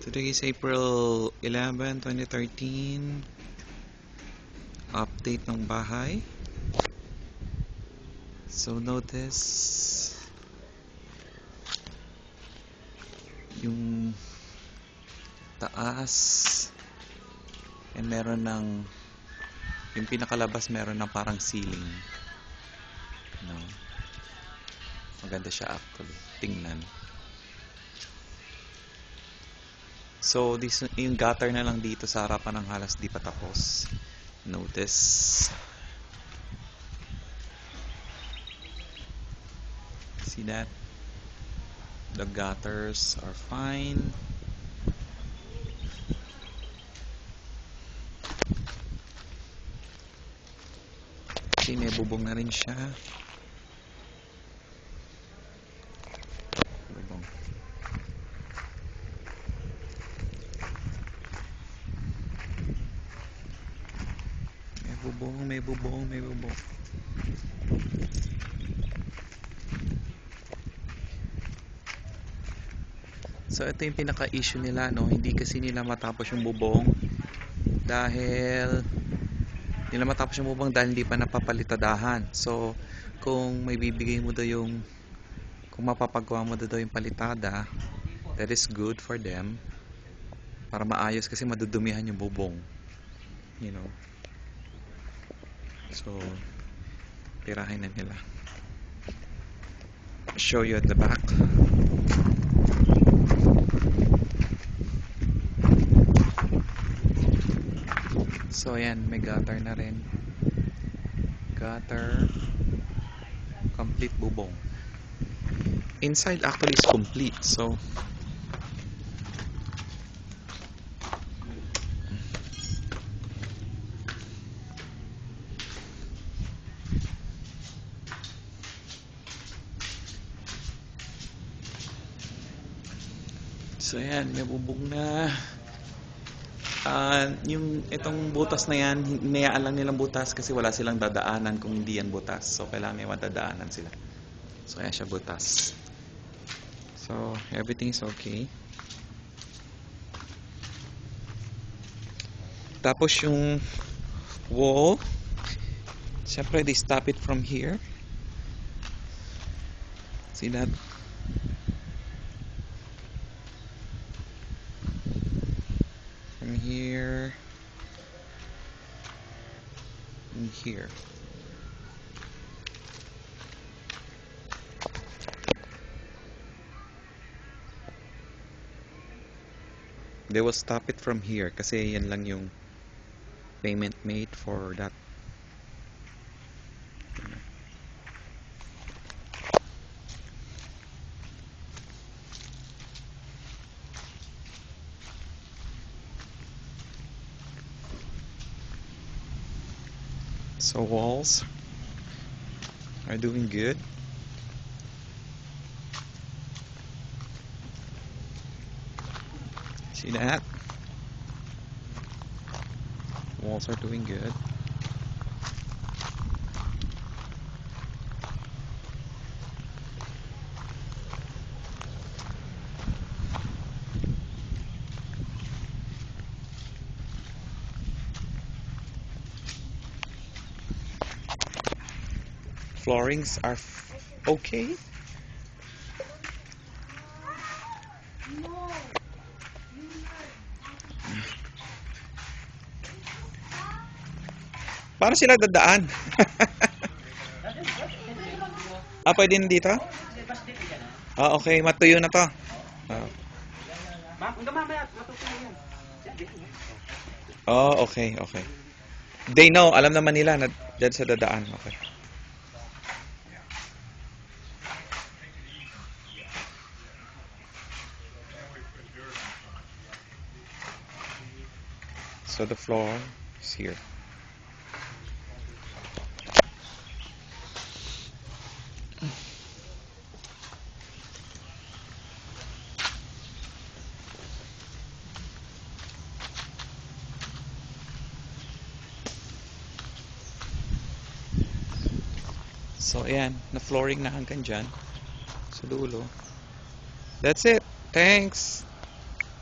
Today is April 11, 2013. Update ng bahay. So notice yung taas meron ng yung pinakalabas meron ng parang ceiling. No. Maganda siya actually. Tingnan. So yung gutter na lang dito sa harapan ng halos di pa tapos. Notice. See that? The gutters are fine. See, may bubong na rin siya. Bubong. May bubong. So ito yung pinaka-issue nila, no? Hindi kasi nila matapos yung bubong dahil hindi pa napapalitadahan. So kung may bibigay mo daw kung mapapagawa mo daw yung palitada, that is good for them para maayos kasi madudumihan yung bubong, you know. So tirahin na nila. Show you at the back. So ayan, may gutter na rin. Gutter, complete bubong. Inside actually is complete. So ayan, may bubong na. Yung itong butas na yan, hinayaan lang nilang butas kasi wala silang dadaanan kung hindi yan butas. So kailangan may madadaanan sila. So kaya siya butas. So everything is okay. Tapos yung wall, syempre they stop it from here. See that? From here and here. They will stop it from here kasi yan lang yung payment made for that. So walls are doing good. See that? Walls are doing good. Floorings are okay. Paano sila dadaan? Pwede na dito? Okay, matuyo na to. Okay. They know, alam naman nila na dyan sa dadaan. Okay. So the floor is here. So ayan, na flooring na hanggang dyan sa dulo. That's it. Thanks.